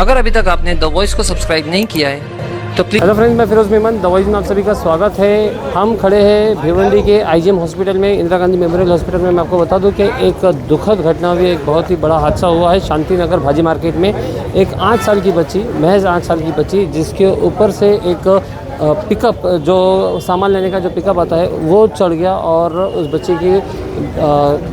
अगर अभी तक आपने द वॉइस को सब्सक्राइब नहीं किया है तो प्लीज़। हेलो फ्रेंड्स, मैं फिरोज मेमन, द वॉइस में आप सभी का स्वागत है। हम खड़े हैं भिवंडी के आईजीएम हॉस्पिटल में, इंदिरा गांधी मेमोरियल हॉस्पिटल में। मैं आपको बता दूं कि एक दुखद घटना हुई, एक बहुत ही बड़ा हादसा हुआ है शांति नगर भाजी मार्केट में। एक 8 साल की बच्ची, महज 8 साल की बच्ची, जिसके ऊपर से एक पिकअप, जो सामान लेने का जो पिकअप आता है, वो चढ़ गया और उस बच्चे की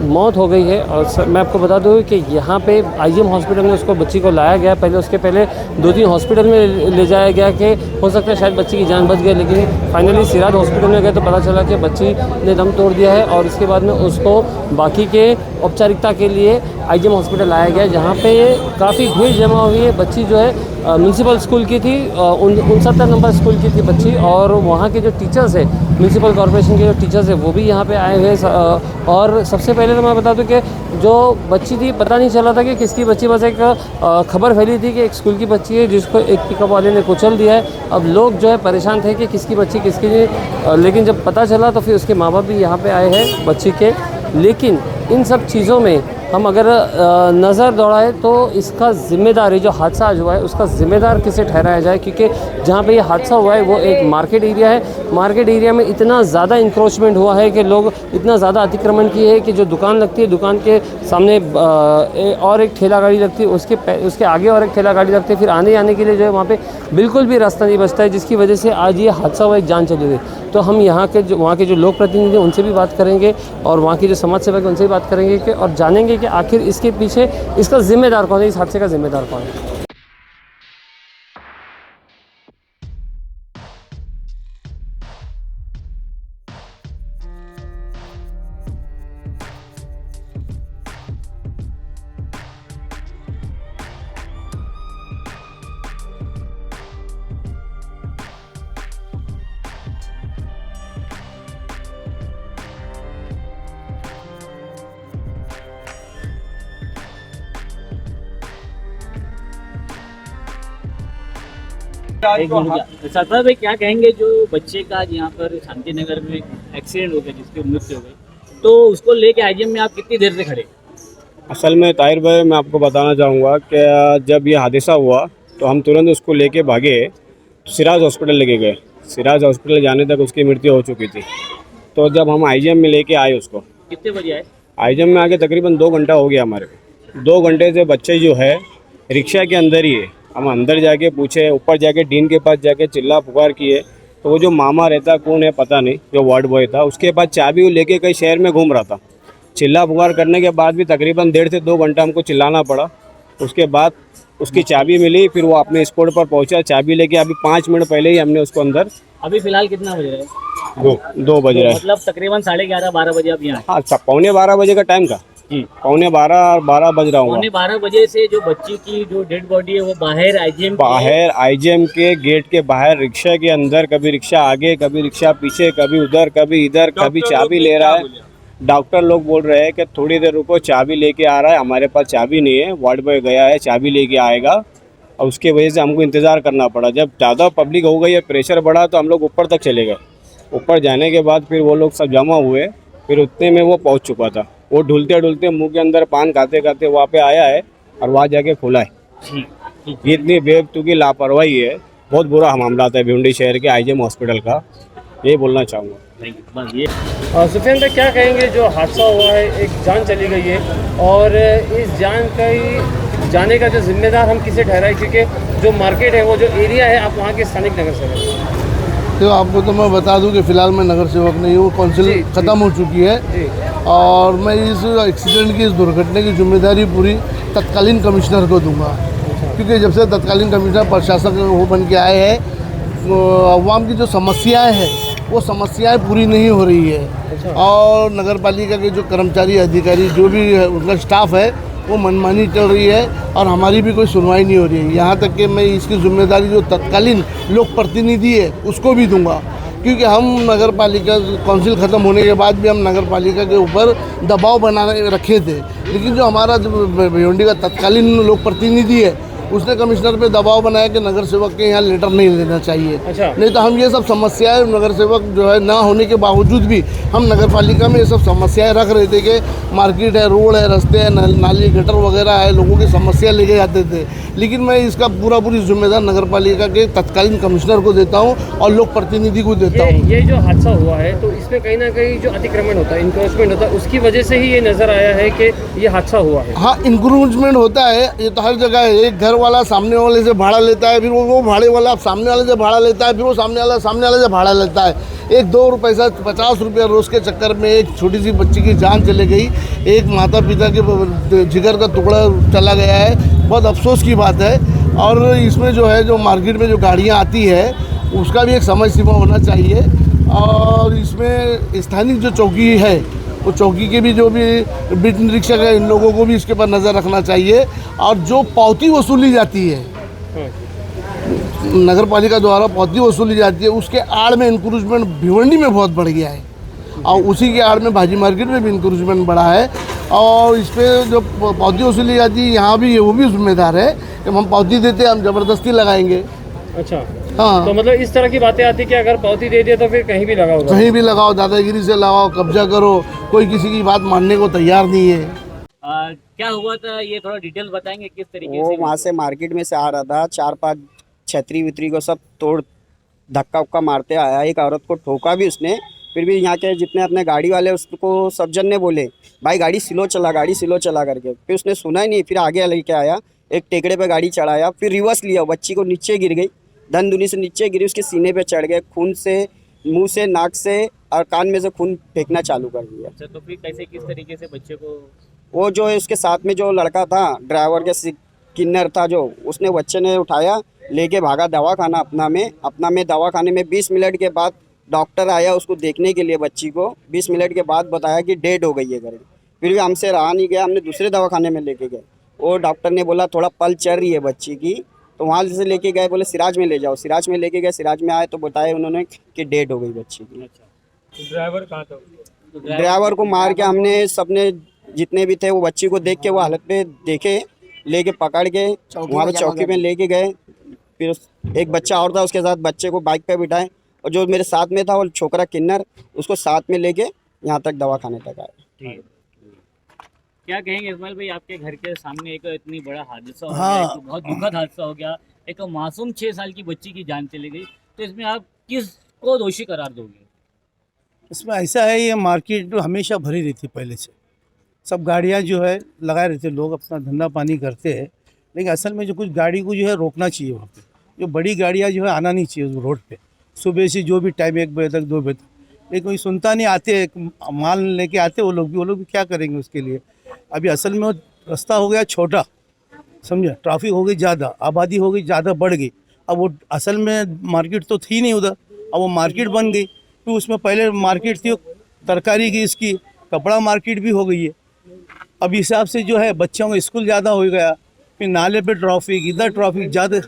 मौत हो गई है। और मैं आपको बता दूं कि यहाँ पे आईजीएम हॉस्पिटल में उसको, बच्ची को लाया गया। उसके पहले 2-3 हॉस्पिटल में ले जाया गया कि हो सकता है शायद बच्ची की जान बच गई, लेकिन फाइनली सिराज हॉस्पिटल में गए तो पता चला कि बच्ची ने दम तोड़ दिया है। और इसके बाद में उसको बाकी के औपचारिकता के लिए आईजीएम हॉस्पिटल लाया गया, जहाँ पे काफ़ी भीड़ जमा हुई है। बच्ची जो है म्यूनसिपल स्कूल की थी, 69 नंबर स्कूल की थी बच्ची। और वहाँ के जो टीचर्स है, म्यूनसिपल कॉर्पोरेशन के जो टीचर्स है, वो भी यहाँ पे आए हुए हैं। और सबसे पहले तो मैं बता दूं कि जो बच्ची थी, पता नहीं चला था कि किसकी बच्ची, बस एक खबर फैली थी कि एक स्कूल की बच्ची है जिसको एक पिकअप वाले ने कुचल दिया है। अब लोग जो है परेशान थे कि किसकी बच्ची, किसकी नहीं। लेकिन जब पता चला तो फिर उसके माँ बाप भी यहाँ पे आए हैं बच्ची के। लेकिन इन सब चीज़ों में हम अगर नज़र दौड़ाएं तो इसका ज़िम्मेदार, ये जो हादसा आज हुआ है, उसका ज़िम्मेदार किसे ठहराया जाए, क्योंकि जहाँ पे ये हादसा हुआ है वो एक मार्केट एरिया है। मार्केट एरिया में इतना ज़्यादा इंक्रोचमेंट हुआ है कि लोग इतना ज़्यादा अतिक्रमण किए है कि जो दुकान लगती है, दुकान के सामने और एक ठेला गाड़ी लगती है, उसके आगे और एक ठेला गाड़ी लगती है। फिर आने जाने के लिए जो है वहाँ पे बिल्कुल भी रास्ता नहीं बचता है, जिसकी वजह से आज ये हादसा हुआ, एक जान चली गई। तो हम वहाँ के जो लोक प्रतिनिधि हैं उनसे भी बात करेंगे, और वहाँ की जो समाज सेवक है उनसे भी बात करेंगे कि, और जानेंगे कि आखिर इसके पीछे इसका जिम्मेदार कौन है, इस हादसे का जिम्मेदार कौन है। एक मिनट, सरफराज भाई क्या कहेंगे जो बच्चे का यहाँ पर शांति नगर में एक्सीडेंट हो गया, जिसकी मृत्यु हो गई, तो उसको लेके आईजीएम में आप कितनी देर से खड़े? असल में ताहिर भाई, मैं आपको बताना चाहूँगा कि जब ये हादसा हुआ तो हम तुरंत उसको लेके भागे, सिराज हॉस्पिटल लेके गए। सिराज हॉस्पिटल जाने तक उसकी मृत्यु हो चुकी थी। तो जब हम आईजीएम में लेके आए उसको, कितने बजे आए? आईजीएम में आके तकरीबन 2 घंटा हो गया हमारे को। 2 घंटे से बच्चे जो है रिक्शा के अंदर ही है। हम अंदर जाके पूछे, ऊपर जाके डीन के पास जाके चिल्ला पुकार किए, तो वो जो मामा रहता, कौन है पता नहीं, जो वार्ड बॉय था, उसके पास चाबी वो लेके कई शहर में घूम रहा था। चिल्ला पुकार करने के बाद भी तकरीबन 1.5 से 2 घंटा हमको चिल्लाना पड़ा। उसके बाद उसकी चाबी मिली, फिर वो अपने स्पॉट पर पहुंचा चाबी लेके। अभी 5 मिनट पहले ही हमने उसको अंदर। अभी फिलहाल कितना बज रहा है? 2 बज रहा है, मतलब तकरीबन 11:30-12 बजे आप यहाँ? हाँ, 11:15 बजे का टाइम था जी। 11:15 और 12 बज रहा हूँ। 12:15 बजे से जो बच्ची की जो डेड बॉडी है वो बाहर आईजीएम के गेट के बाहर, रिक्शा के अंदर, कभी रिक्शा आगे, कभी रिक्शा पीछे, कभी उधर, कभी इधर, कभी चाबी ले रहा है। डॉक्टर लोग बोल रहे हैं कि थोड़ी देर रुको, चाबी लेके आ रहा है। हमारे पास चाबी नहीं है, वार्ड बॉय गया है, चाबी लेके आएगा। और उसके वजह से हमको इंतज़ार करना पड़ा। जब ज़्यादा पब्लिक हो गई है, प्रेशर बढ़ा, तो हम लोग ऊपर तक चले गए। ऊपर जाने के बाद फिर वो लोग सब जमा हुए, फिर उतने में वो पहुंच चुका था। वो ढुलते ढुलते मुंह के अंदर पान खाते खाते वहाँ पे आया है और वहाँ जाके खुला है। इतनी बेवकूफ़ी की लापरवाही है। बहुत बुरा मामला था भिवंडी शहर के आईजीएम हॉस्पिटल का, ये बोलना चाहूँगा। सुफियान भाई, क्या कहेंगे, जो हादसा हुआ है, एक जान चली गई है, और इस जान का जाने का जो जिम्मेदार हम किसे ठहराए, क्योंकि जो मार्केट है, वो जो एरिया है, आप वहाँ के स्थानिक नगर सेवक हैं। तो आपको तो मैं बता दूं कि फ़िलहाल मैं नगर सेवक नहीं हूँ, काउंसिल ख़त्म हो चुकी है। और मैं इस एक्सीडेंट की, इस दुर्घटना की जिम्मेदारी पूरी तत्कालीन कमिश्नर को दूंगा, क्योंकि जब से तत्कालीन कमिश्नर प्रशासक वो बन के आए हैं, अवाम की जो समस्याएं हैं वो समस्याएं पूरी नहीं हो रही है। और नगर पालिका के जो कर्मचारी, अधिकारी, जो भी उनका स्टाफ है, वो मनमानी चल रही है और हमारी भी कोई सुनवाई नहीं हो रही है। यहाँ तक कि मैं इसकी जिम्मेदारी जो तत्कालीन लोक प्रतिनिधि है उसको भी दूंगा, क्योंकि हम नगर पालिका काउंसिल ख़त्म होने के बाद भी हम नगर पालिका के ऊपर दबाव बनाने रखे थे। लेकिन जो हमारा जो भिवंडी का तत्कालीन लोक प्रतिनिधि है उसने कमिश्नर पे दबाव बनाया कि नगर सेवक के यहाँ लेटर नहीं लेना चाहिए। अच्छा। नहीं तो हम ये सब समस्याएं नगर सेवक जो है ना होने के बावजूद भी हम नगर पालिका में ये सब समस्याएं रख रहे थे कि मार्केट है, रोड है, रास्ते हैं, नाली गटर वगैरह है, लोगों की समस्या लेके जाते थे। लेकिन मैं इसका पूरी जिम्मेदार नगर पालिका के तत्कालीन कमिश्नर को देता हूँ और लोक प्रतिनिधि को देता हूँ। ये जो हादसा हुआ है तो इसमें कहीं ना कहीं जो अतिक्रमण होता है, इंक्रोचमेंट होता है, उसकी वजह से ही ये नज़र आया है कि ये हादसा हुआ है। हाँ, इंक्रोचमेंट होता है, ये तो हर जगह है। एक घर वाला सामने वाले से भाड़ा लेता है, फिर वो भाड़े वाला सामने वाले से भाड़ा लेता है, फिर वो सामने वाले से भाड़ा लेता है। एक 2 पैसा 50 रुपया रोज़ के चक्कर में एक छोटी सी बच्ची की जान चली गई, एक माता पिता के जिगर का टुकड़ा चला गया है। बहुत अफसोस की बात है। और इसमें जो है, जो मार्केट में जो गाड़ियाँ आती है उसका भी एक समय सीमा होना चाहिए। और इसमें स्थानीय जो चौकी है, वो चौकी के भी जो भी बीट निरीक्षक है, इन लोगों को भी इसके ऊपर नज़र रखना चाहिए। और जो पावती वसूली जाती है, नगर पालिका द्वारा पावती वसूली जाती है, उसके आड़ में इंक्रूजमेंट भिवंडी में बहुत बढ़ गया है और उसी के आड़ में भाजी मार्केट में भी इंक्रूजमेंट बढ़ा है। और इस पर जो पावती वसूली जाती है, यहाँ भी वो भी जिम्मेदार है कि हम पावती देते हैं, हम ज़बरदस्ती लगाएंगे। अच्छा। हाँ, तो मतलब इस तरह की बातें आती कि अगर पावती दे दिया तो फिर कहीं भी लगाओ, कहीं भी लगाओ, दादागिरी से लगाओ, कब्जा करो, कोई किसी की बात मानने को तैयार नहीं है। क्या हुआ था, ये थोड़ा डिटेल बताएंगे किस तरीके वो से? वहाँ से मार्केट में से आ रहा था, 4-5 छतरी वितरी को सब तोड़ धक्का उक्का मारते आया। एक औरत को ठोका भी उसने। फिर भी यहाँ के जितने अपने गाड़ी वाले उसको सब जन ने बोले भाई गाड़ी स्लो चला करके। फिर उसने सुना ही नहीं, फिर आगे लेके आया, एक टेकड़े पे गाड़ी चढ़ाया, फिर रिवर्स लिया, बच्ची को नीचे गिर गई, धन दुनी से नीचे गिरी, उसके सीने पे चढ़ गए, खून से मुंह से नाक से और कान में से खून फेंकना चालू कर दिया। अच्छा, तो फिर कैसे किस तरीके से बच्चे को? वो जो है उसके साथ में जो लड़का था, ड्राइवर के किन्नर था जो, उसने बच्चे ने उठाया, लेके भागा दवाखाना अपना में दवाखाने में 20 मिनट के बाद डॉक्टर आया उसको देखने के लिए। बच्ची को 20 मिनट के बाद बताया कि डेड हो गई है करके। फिर भी हमसे रहा नहीं गया, हमने दूसरे दवाखाने में लेके गए। वो डॉक्टर ने बोला थोड़ा पल चल रही है बच्ची की, तो वहाँ से लेके गए, बोले सिराज में ले जाओ। सिराज में लेके गए, सिराज में आए तो बताया उन्होंने कि डेड हो गई बच्ची की। अच्छा, ड्राइवर कहाँ था? ड्राइवर को मार के हमने सबने जितने भी थे वो बच्ची को देख के वो हालत में देखे, लेके पकड़ के वहाँ पे चौकी में लेके गए। फिर एक बच्चा और था उसके साथ, बच्चे को बाइक पे बिठाए और जो मेरे साथ में था वो छोकरा किन्नर, उसको साथ में लेके यहाँ तक दवाखाने तक आए। ठीक। क्या कहेंगे इस्माइल भाई, आपके घर के सामने एक इतनी बड़ा हादसा हो गया, हाँ। एक बहुत दुखद हादसा हो गया, एक मासूम 6 साल की बच्ची की जान चली गई, तो इसमें आप किसको दोषी करार दोगे? इसमें ऐसा है, ये मार्केट हमेशा भरी रहती पहले से, सब गाड़ियाँ जो है लगाए रहते, लोग अपना धंधा पानी करते हैं। लेकिन असल में जो कुछ गाड़ी को जो है रोकना चाहिए वहाँ पे, जो बड़ी गाड़ियाँ जो है आना नहीं चाहिए उस रोड पे, सुबह से जो भी टाइम 1 बजे तक 2 बजे तक। लेकिन कोई सुनता नहीं, आते माल लेके आते वो लोग भी क्या करेंगे उसके लिए। अभी असल में वो रास्ता हो गया छोटा, समझा, ट्रैफिक हो गई ज़्यादा, आबादी हो गई ज़्यादा, बढ़ गई। अब वो असल में मार्केट तो थी नहीं उधर, अब वो मार्केट बन गई। तो उसमें पहले मार्केट थी तरकारी की, इसकी कपड़ा मार्केट भी हो गई है। अब हिसाब से जो है बच्चों का स्कूल ज़्यादा हो गया, फिर नाले पे ट्रैफिक, इधर ट्रैफिक ज़्यादा,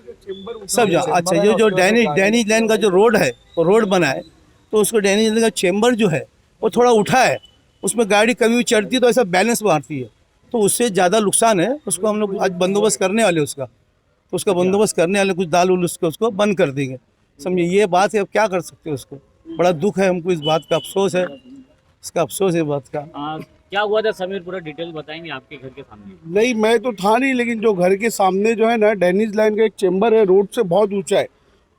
सब जा। अच्छा, ये जो डैनिश लाइन का जो रोड है, वो रोड बना है, तो उसको डैनिश लाइन का चेम्बर जो है वो थोड़ा उठा है, उसमें गाड़ी कभी भी चढ़ती है तो ऐसा बैलेंस मारती है, तो उससे ज़्यादा नुकसान है। उसको हम लोग आज बंदोबस्त करने वाले उसका, तो उसका बंदोबस्त करने वाले, कुछ दाल उल उसको बंद कर देंगे, समझिए। ये बात है, अब क्या कर सकते हैं उसको। बड़ा दुख है हमको, इस बात का अफसोस है, इसका अफसोस है बात का। क्या हुआ था समीर, पूरा डिटेल बताएंगे आपके घर के सामने? नहीं, मैं तो था नहीं, लेकिन जो घर के सामने जो है ना, डैनिश लाइन का एक चेम्बर है, रोड से बहुत ऊंचा है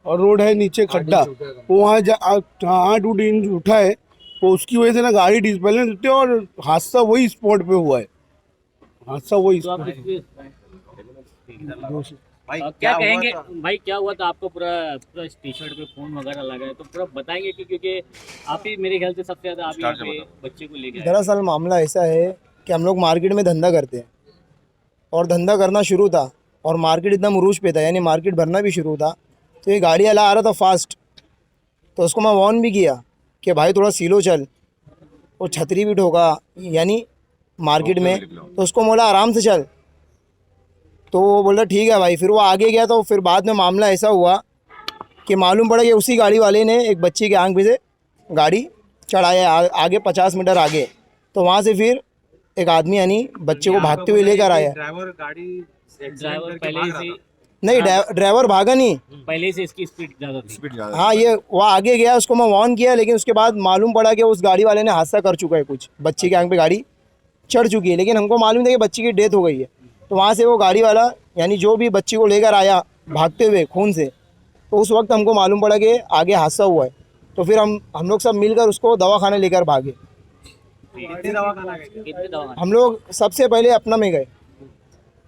और रोड है नीचे खड्डा, वहाँ 8 इंच उठा है, तो उसकी वजह से ना गाड़ी डिसबैलेंस होती है और हादसा वही स्पॉट पे हुआ है, हादसा वही तो आप स्पॉट। क्या कहेंगे भाई, क्या हुआ था आपको? पूरा टी शर्ट पे फोन वगैरह लगा है, तो पूरा बताएंगे कि क्योंकि आप ही मेरे ख्याल से सबसे ज़्यादा आप यहाँ पे बच्चे को लेके आए। दरअसल मामला ऐसा है कि हम लोग मार्केट में धंधा करते हैं और धंधा करना शुरू था और मार्केट एकदम उरूज पे था, यानी मार्केट भरना भी शुरू था। तो ये गाड़ी वाला आ रहा था फास्ट, तो उसको मैं वार्न भी किया कि भाई थोड़ा सीलो चल, और छतरी भी ठोका यानी मार्केट में, तो उसको बोला आराम से चल, तो वो बोला ठीक है भाई। फिर वो आगे गया, तो फिर बाद में मामला ऐसा हुआ कि मालूम पड़ा कि उसी गाड़ी वाले ने एक बच्ची के आंख में से गाड़ी चढ़ाया आगे 50 मीटर आगे, तो वहाँ से फिर एक आदमी यानी बच्चे को भागते हुए लेकर आया। ड्राइवर पहले से नहीं, ड्राइवर भागा नहीं। पहले से इसकी स्पीड ज़्यादा थी। हाँ, ये वो आगे गया, उसको मैं वार्न किया, लेकिन उसके बाद मालूम पड़ा कि उस गाड़ी वाले ने हादसा कर चुका है, कुछ बच्ची के आंख पे गाड़ी चढ़ चुकी है, लेकिन हमको मालूम था कि बच्ची की डेथ हो गई है। तो वहाँ से वो गाड़ी वाला यानी जो भी बच्ची को लेकर आया भागते हुए खून से, तो उस वक्त हमको मालूम पड़ा कि आगे हादसा हुआ है। तो फिर हम लोग सब मिलकर उसको दवाखाने लेकर भागे। कितने दवा? हम लोग सबसे पहले अपना में गए,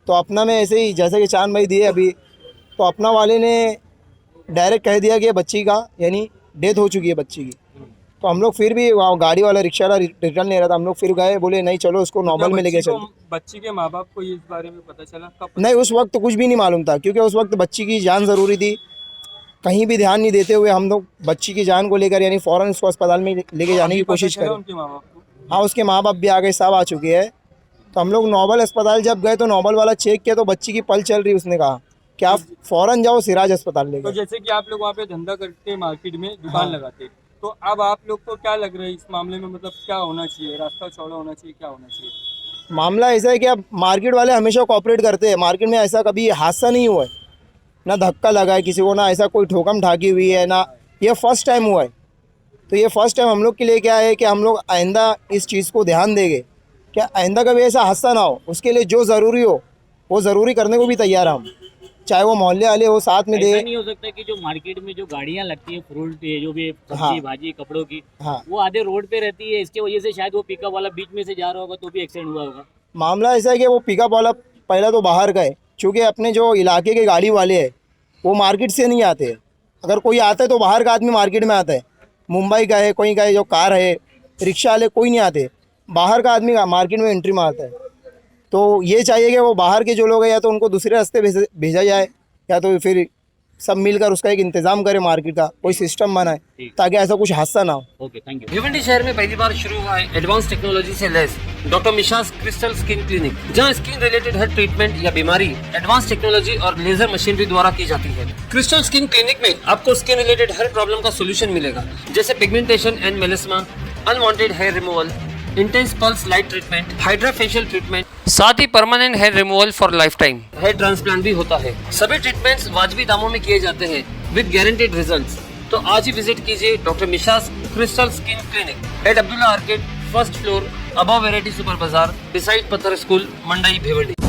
तो अपना में ऐसे ही जैसे कि चांद भाई दिए अभी, तो अपना वाले ने डायरेक्ट कह दिया कि बच्ची का यानी डेथ हो चुकी है बच्ची की। तो हम लोग फिर भी वहाँ गाड़ी वाला रिक्शा वाला रिटर्न ले रहा था, हम लोग फिर गए, बोले नहीं चलो उसको नॉर्मल में लेके चलो। बच्ची के माँ बाप को इस बारे में पता चला कब? नहीं, उस वक्त कुछ भी नहीं मालूम था, क्योंकि उस वक्त बच्ची की जान ज़रूरी थी। कहीं भी ध्यान नहीं देते हुए हम लोग बच्ची की जान को लेकर यानी फ़ौरन उसको अस्पताल में लेके जाने की कोशिश करें। उनके माँ बाप को? हाँ, उसके माँ बाप भी आ गए, सब आ चुके हैं। तो हम लोग नोबल अस्पताल जब गए तो नोबल वाला चेक किया तो बच्ची की पल चल रही, उसने कहा कि आप फ़ौरन जाओ सिराज अस्पताल ले तो गए। जैसे कि आप लोग वहाँ पे धंधा करते, मार्केट में दुकान लगाते, तो अब आप लोग को क्या लग रहा है इस मामले में, मतलब क्या होना चाहिए? रास्ता चौड़ा होना चाहिए, क्या होना चाहिए? मामला ऐसा है कि अब मार्केट वाले हमेशा कोऑपरेट करते हैं, मार्केट में ऐसा कभी हादसा नहीं हुआ है, ना धक्का लगा है किसी को, ना ऐसा कोई ठोकम ठाकी हुई है, ना ये फर्स्ट टाइम हुआ है। तो ये फर्स्ट टाइम हम लोग के लिए क्या है कि हम लोग आइंदा इस चीज़ को ध्यान देंगे, क्या आइंदा कभी ऐसा हादसा ना हो। उसके लिए जो ज़रूरी हो वो ज़रूरी करने को भी तैयार हैं हम, चाहे वो मोहल्ले वाले हो साथ में ऐसा दे। नहीं हो सकता कि जो मार्केट में जो गाड़ियाँ लगती है फ्रूट ये जो भी सब्जी हाँ। भाजी कपड़ों की, हाँ, वो आधे रोड पे रहती है, इसके वजह से शायद वो पिकअप वाला बीच में से जा रहा होगा तो भी एक्सीडेंट हुआ होगा। मामला ऐसा है कि वो पिकअप वाला पहला तो बाहर गए, चूँकि अपने जो इलाके के गाड़ी वाले हैं वो मार्केट से नहीं आते हैं। अगर कोई आता है तो बाहर का आदमी मार्केट में आता है, मुंबई का है, कोई का है, जो कार है, रिक्शा वाले कोई नहीं आते, बाहर का आदमी मार्केट में एंट्री मारता है। तो ये चाहिए कि वो बाहर के जो लोग हैं या तो उनको दूसरे रास्ते भेजा जाए, या तो फिर सब मिलकर उसका एक इंतज़ाम करें, मार्केट का कोई सिस्टम बनाए ताकि ऐसा कुछ हादसा ना हो। Okay, thank you. भिवंडी शहर में पहली बार शुरू हुआ है एडवांस टेक्नोलॉजी से लैस doctor Misha's crystal skin clinic, जहां स्किन रिलेटेड हर ट्रीटमेंट या बीमारी एडवांस टेक्नोलॉजी और लेजर मशीनरी द्वारा की जाती है। क्रिस्टल स्किन क्लिनिक में आपको स्किन रिलेटेड हर प्रॉब्लम का सोल्यूशन मिलेगा, जैसे pigmentation and melasma, unwanted hair removal, intense pulse light treatment, hydra facial treatment, साथ ही permanent hair removal for life time, hair transplant भी होता है। सभी ट्रीटमेंट्स वाजबी दामों में किए जाते हैं विद गारंटेड रिजल्ट्स। तो आज ही विजिट कीजिए doctor Misha's crystal skin clinic at Abdullah arcade, first floor, above variety super bazaar, beside Patthar school, Mandai, Bhiwandi.